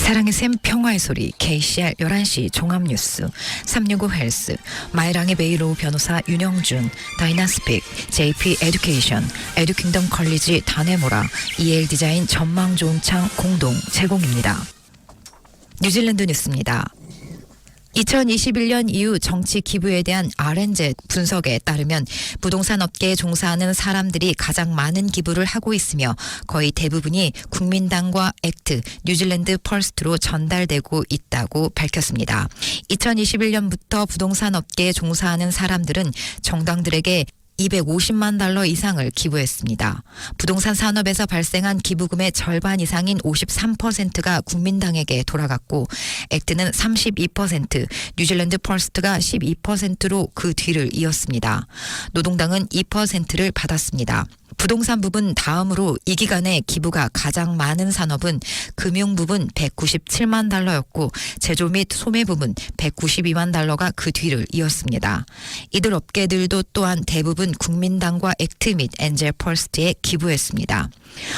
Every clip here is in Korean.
사랑의 샘 평화의 소리 KCR 11시 종합뉴스 365 헬스 마이랑의 매일 오후 변호사 윤영준 다이나스픽 JP 에듀케이션 에듀킹덤 컬리지 다네모라 EL 디자인 전망 좋은 창 공동 제공입니다. 뉴질랜드 뉴스입니다. 2021년 이후 정치 기부에 대한 RNZ 분석에 따르면 부동산 업계에 종사하는 사람들이 가장 많은 기부를 하고 있으며 거의 대부분이 국민당과 액트, 뉴질랜드 펄스트로 전달되고 있다고 밝혔습니다. 2021년부터 부동산 업계에 종사하는 사람들은 정당들에게 $250만 이상을 기부했습니다. 부동산 산업에서 발생한 기부금의 절반 이상인 53%가 국민당에게 돌아갔고 액트는 32%, 뉴질랜드 펄스트가 12%로 그 뒤를 이었습니다. 노동당은 2%를 받았습니다. 부동산 부분 다음으로 이 기간에 기부가 가장 많은 산업은 금융 부분 $197만 였고 제조 및 소매 부분 $192만 가 그 뒤를 이었습니다. 이들 업계들도 또한 대부분 국민당과 액트 및 엔젤 펄스트에 기부했습니다.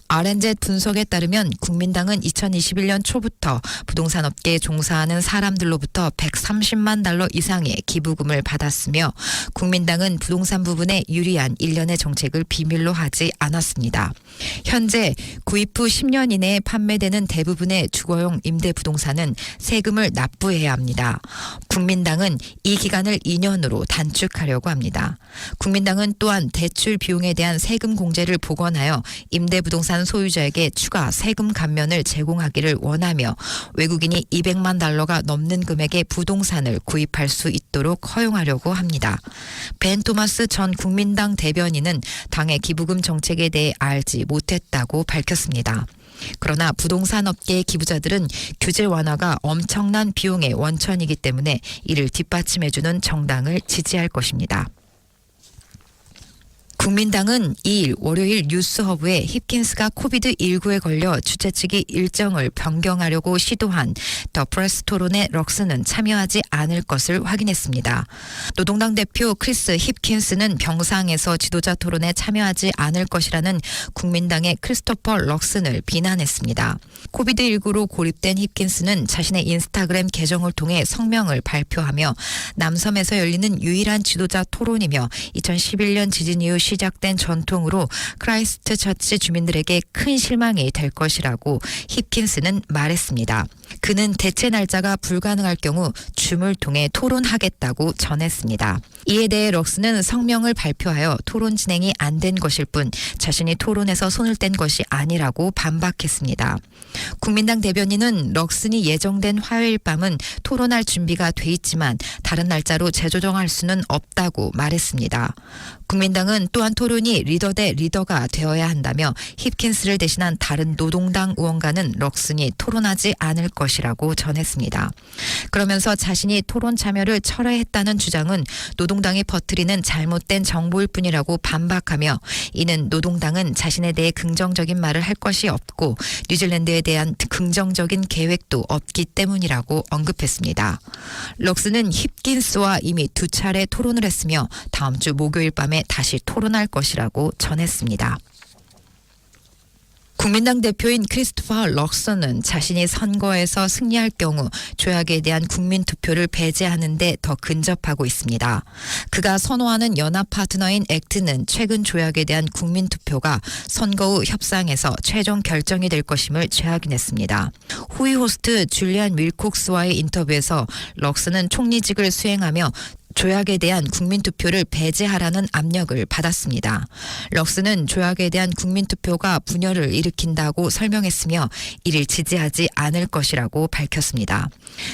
RNZ 분석에 따르면 국민당은 2021년 초부터 부동산 업계에 종사하는 사람들로부터 $130만 이상의 기부금을 받았으며 국민당은 부동산 부분에 유리한 일련의 정책을 비밀로 하지 않았습니다. 현재 구입 후 10년 이내에 판매되는 대부분의 주거용 임대 부동산은 세금을 납부해야 합니다. 국민당은 이 기간을 2년으로 단축하려고 합니다. 국민당은 또한 대출 비용에 대한 세금 공제를 복원하여 임대 부동산 소유자에게 추가 세금 감면을 제공하기를 원하며 외국인이 $200만 넘는 금액의 부동산을 구입할 수 있도록 허용하려고 합니다. 벤 토마스 전 국민당 대변인은 당의 기부금 정책에 대해 알지 못했다고 밝혔습니다. 그러나 부동산 업계의 기부자들은 규제 완화가 엄청난 비용의 원천이기 때문에 이를 뒷받침해주는 정당을 지지할 것입니다. 국민당은 2일 월요일 뉴스허브에 힙킨스가 코비드19에 걸려 주최 측이 일정을 변경하려고 시도한 더 프레스 토론에 럭스는 참여하지 않을 것을 확인했습니다. 노동당 대표 크리스 힙킨스는 병상에서 지도자 토론에 참여하지 않을 것이라는 국민당의 크리스토퍼 럭슨을 비난했습니다. 코비드19로 고립된 힙킨스는 자신의 인스타그램 계정을 통해 성명을 발표하며 남섬에서 열리는 유일한 지도자 토론이며 2011년 지진 이후 시작된 전통으로 크라이스트 처치 주민들에게 큰 실망이 될 것이라고 힙킨스는 말했습니다. 그는 대체 날짜가 불가능할 경우 줌을 통해 토론하겠다고 전했습니다. 이에 대해 럭스는 성명을 발표하여 토론 진행이 안 된 것일 뿐 자신이 토론에서 손을 뗀 것이 아니라고 반박했습니다. 국민당 대변인은 럭슨이 예정된 화요일 밤은 토론할 준비가 돼 있지만 다른 날짜로 재조정할 수는 없다고 말했습니다. 국민당은 또한 토론이 리더 대 리더가 되어야 한다며 힙킨스를 대신한 다른 노동당 의원과는 럭슨이 토론하지 않을 것이라고 전했습니다. 그러면서 자신이 토론 참여를 철회했다는 주장은 노동당이 퍼뜨리는 잘못된 정보일 뿐이라고 반박하며 이는 노동당은 자신에 대해 긍정적인 말을 할 것이 없고 뉴질랜드에 대한 긍정적인 계획도 없기 때문이라고 언급했습니다. 럭스는 힙킨스와 이미 2차례 토론을 했으며 다음 주 목요일 밤에 다시 토론할 것이라고 전했습니다. 국민당 대표인 크리스토퍼 럭슨은 자신이 선거에서 승리할 경우 조약에 대한 국민투표를 배제하는 데 더 근접하고 있습니다. 그가 선호하는 연합 파트너인 액트는 최근 조약에 대한 국민투표가 선거 후 협상에서 최종 결정이 될 것임을 재확인했습니다. 후위 호스트 줄리안 윌콕스와의 인터뷰에서 럭슨은 총리직을 수행하며 조약에 대한 국민투표를 배제하라는 압력을 받았습니다. 럭스는 조약에 대한 국민투표가 분열을 일으킨다고 설명했으며 이를 지지하지 않을 것이라고 밝혔습니다.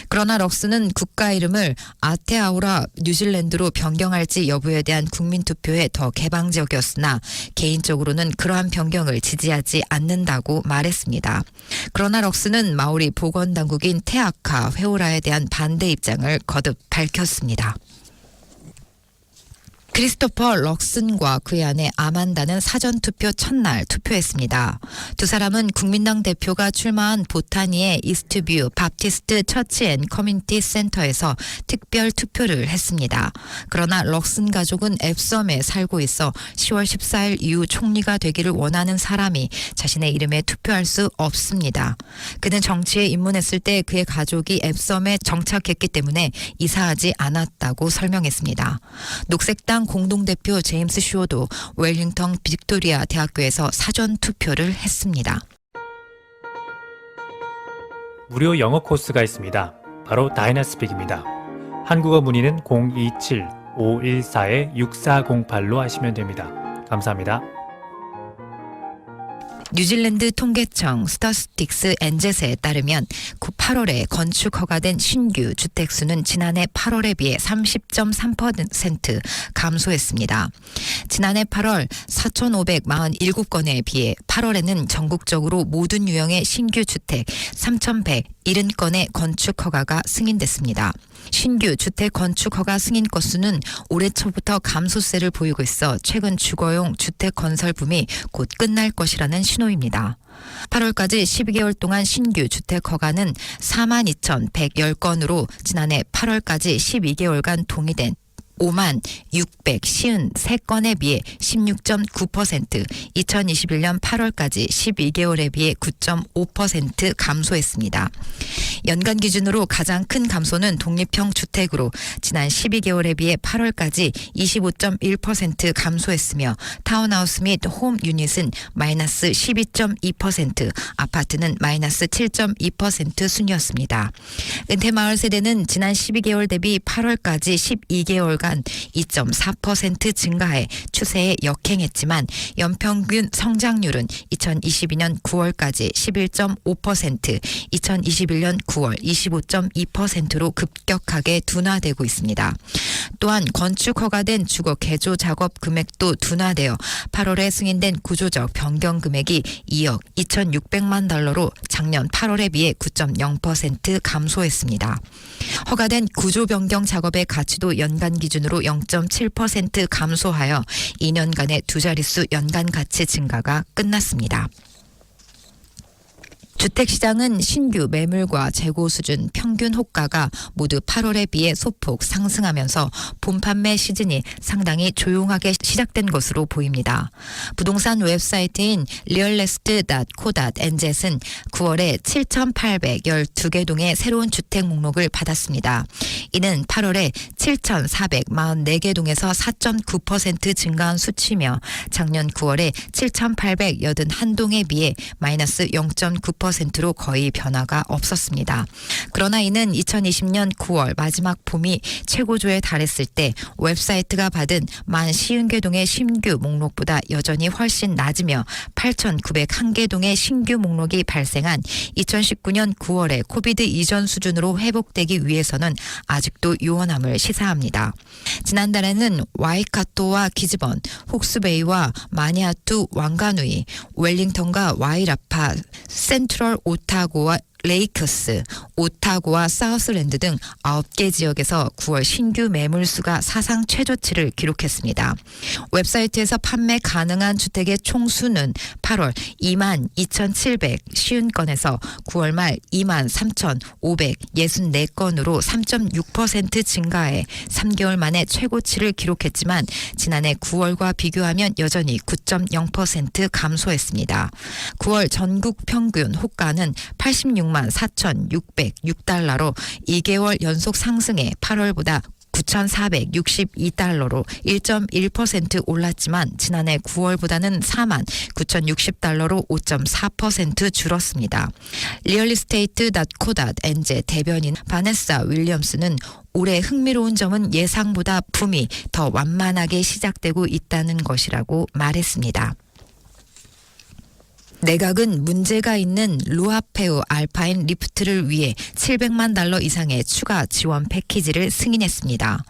그러나 럭스는 국가 이름을 아테아우라 뉴질랜드로 변경할지 여부에 대한 국민투표에 더 개방적이었으나 개인적으로는 그러한 변경을 지지하지 않는다고 말했습니다. 그러나 럭스는 마오리 보건당국인 테아카 회오라에 대한 반대 입장을 거듭 밝혔습니다. 크리스토퍼 럭슨과 그의 아내 아만다는 사전투표 첫날 투표했습니다. 두 사람은 국민당 대표가 출마한 보타니의 이스트뷰 바프티스트 처치 앤 커뮤니티 센터에서 특별 투표를 했습니다. 그러나 럭슨 가족은 앱섬에 살고 있어 10월 14일 이후 총리가 되기를 원하는 사람이 자신의 이름에 투표할 수 없습니다. 그는 정치에 입문했을 때 그의 가족이 앱섬에 정착했기 때문에 이사하지 않았다고 설명했습니다. 녹색당 공동대표 제임스 쇼도 웰링턴 빅토리아 대학교에서 사전 투표를 했습니다. 무료 영어 코스가 있습니다. 바로 다이나스픽입니다. 한국어 문의는 027-514-6408로 하시면 됩니다. 감사합니다. 뉴질랜드 통계청 스타스틱스 엔젯에 따르면 8월에 건축 허가된 신규 주택수는 지난해 8월에 비해 30.3% 감소했습니다. 지난해 8월 4,547건에 비해 8월에는 전국적으로 모든 유형의 신규 주택 3,170건의 건축 허가가 승인됐습니다. 신규 주택 건축 허가 승인 건수는 올해 초부터 감소세를 보이고 있어 최근 주거용 주택 건설 붐이 곧 끝날 것이라는 신호입니다. 8월까지 12개월 동안 신규 주택 허가는 42,110건으로 지난해 8월까지 12개월간 동의된 56,653건에 비해 16.9%, 2021년 8월까지 12개월에 비해 9.5% 감소했습니다. 연간 기준으로 가장 큰 감소는 독립형 주택으로 지난 12개월에 비해 8월까지 25.1% 감소했으며 타운하우스 및 홈 유닛은 마이너스 12.2%, 아파트는 마이너스 7.2% 순이었습니다. 은퇴마을 세대는 지난 12개월 대비 8월까지 12개월간 2.4% 증가해 추세에 역행했지만 연평균 성장률은 2022년 9월까지 11.5%, 2021년 9월 25.2%로 급격하게 둔화되고 있습니다. 또한 건축 허가된 주거 개조 작업 금액도 둔화되어 8월에 승인된 구조적 변경 금액이 2억 2,600만 달러로 작년 8월에 비해 9.0% 감소했습니다. 허가된 구조 변경 작업의 가치도 연간 기준으로 0.7% 감소하여 2년간의 두 자릿수 연간 가치 증가가 끝났습니다. 주택시장은 신규 매물과 재고 수준 평균 호가가 모두 8월에 비해 소폭 상승하면서 봄 판매 시즌이 상당히 조용하게 시작된 것으로 보입니다. 부동산 웹사이트인 realest.co.nz은 9월에 7,812개 동의 새로운 주택 목록을 받았습니다. 이는 8월에 7,444개 동에서 4.9% 증가한 수치며 작년 9월에 7,881동에 비해 마이너스 0.9%로 거의 변화가 없었습니다. 그러나 이는 2020년 9월 마지막 봄이 최고조에 달했을 때 웹사이트가 받은 10,050개 동의 신규 목록보다 여전히 훨씬 낮으며 8,901개 동의 신규 목록이 발생한 2019년 9월의 코비드 이전 수준으로 회복되기 위해서는 아직도 요원함을 시사합니다. 지난달에는 와이카토와 기즈번, 혹스베이와 마니아투 왕가누이, 웰링턴과 와이라파, 센트럴 오타고와 레이커스, 오타고와 사우스랜드 등 9개 지역에서 9월 신규 매물수가 사상 최저치를 기록했습니다. 웹사이트에서 판매 가능한 주택의 총수는 8월 22,750건에서 9월 말 23,564건으로 3.6% 증가해 3개월 만에 최고치를 기록했지만 지난해 9월과 비교하면 여전히 9.0% 감소했습니다. 9월 전국 평균 호가는 84,606달러로 2개월 연속 상승해 8월보다 9,462달러로 1.1% 올랐지만 지난해 9월보다는 49,060달러로 5.4% 줄었습니다. realestate.co.nz 대변인 바네사 윌리엄스는 올해 흥미로운 점은 예상보다 붐이 더 완만하게 시작되고 있다는 것이라고 말했습니다. 내각은 문제가 있는 루아페우 알파인 리프트를 위해 $700만 이상의 추가 지원 패키지를 승인했습니다.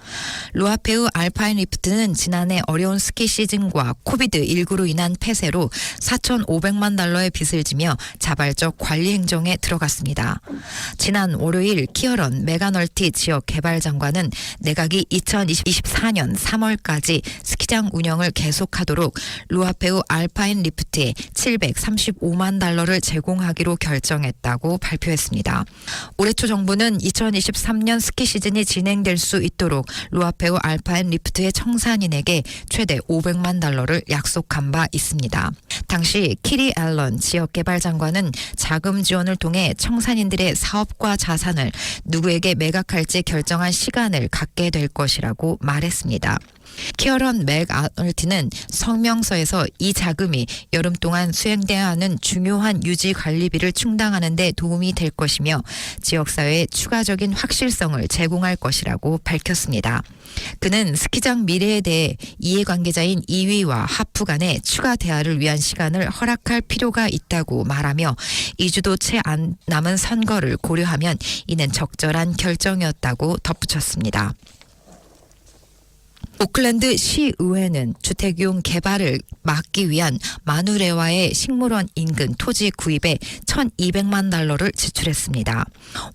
루아페우 알파인 리프트는 지난해 어려운 스키 시즌과 코비드19로 인한 폐쇄로 $4,500만 빚을 지며 자발적 관리 행정에 들어갔습니다. 지난 월요일 키어런 메가널티 지역 개발 장관은 내각이 2024년 3월까지 스키장 운영을 계속하도록 루아페우 알파인 리프트에 $735만 제공하기로 결정했다고 발표했습니다. 올해 초 정부는 2023년 스키 시즌이 진행될 수 있도록 루아페우 알파인 리프트의 청산인에게 최대 $500만 약속한 바 있습니다. 당시 키리 앨런 지역개발 장관은 자금 지원을 통해 청산인들의 사업과 자산을 누구에게 매각할지 결정할 시간을 갖게 될 것이라고 말했습니다. 키어런 맥아널티는 성명서에서 이 자금이 여름 동안 수행돼야 하는 중요한 유지 관리비를 충당하는 데 도움이 될 것이며 지역사회에 추가적인 확실성을 제공할 것이라고 밝혔습니다. 그는 스키장 미래에 대해 이해관계자인 이위와 하프 간의 추가 대화를 위한 시간을 허락할 필요가 있다고 말하며 2주도 채 안 남은 선거를 고려하면 이는 적절한 결정이었다고 덧붙였습니다. 오클랜드 시의회는 주택용 개발을 막기 위한 마누레와의 식물원 인근 토지 구입에 $1,200만 지출했습니다.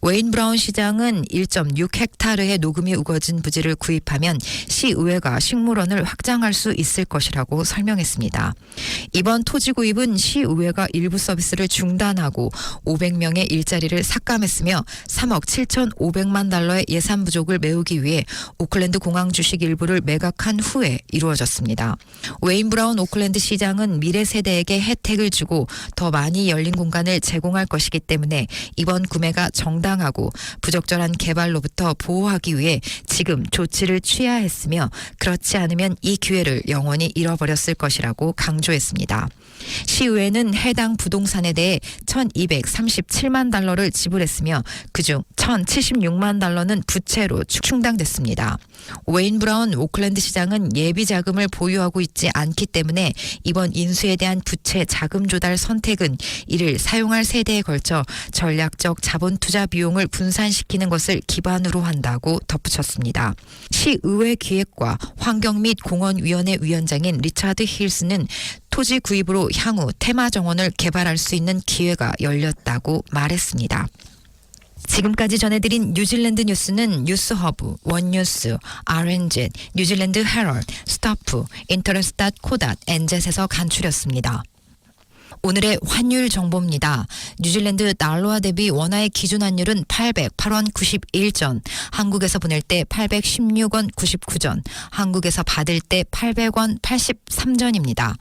웨인 브라운 시장은 1.6헥타르의 녹음이 우거진 부지를 구입하면 시의회가 식물원을 확장할 수 있을 것이라고 설명했습니다. 이번 토지 구입은 시의회가 일부 서비스를 중단하고 500명의 일자리를 삭감했으며 $3억 7,500만 예산 부족을 메우기 위해 오클랜드 공항 주식 일부를 매각한 후에 이루어졌습니다. 웨인 브라운 오클랜드 시장은 미래 세대에게 혜택을 주고 더 많이 열린 공간을 제공할 것이기 때문에 이번 구매가 정당하고 부적절한 개발로부터 보호하기 위해 지금 조치를 취해야 했으며 그렇지 않으면 이 기회를 영원히 잃어버렸을 것이라고 강조했습니다. 시의회는 해당 부동산에 대해 $1,237만 지불했으며 그중 $1,076만 부채로 충당됐습니다. 웨인 브라운 오클랜드 시장은 예비 자금을 보유하고 있지 않기 때문에 이번 인수에 대한 부채 자금 조달 선택은 이를 사용할 세대에 걸쳐 전략적 자본 투자 비용을 분산시키는 것을 기반으로 한다고 덧붙였습니다. 시의회 기획과 환경 및 공원위원회 위원장인 리차드 힐스는 토지 구입으로 향후 테마 정원을 개발할 수 있는 기회가 열렸다고 말했습니다. 지금까지 전해드린 뉴질랜드 뉴스는 뉴스허브, 원뉴스, RNZ, 뉴질랜드 헤럴드, 스타프, 인터레스tat, 코닷, 엔젯에서 간추렸습니다. 오늘의 환율 정보입니다. 뉴질랜드 달러와 대비 원화의 기준 환율은 808원 91전, 한국에서 보낼 때 816원 99전, 한국에서 받을 때 800원 83전입니다.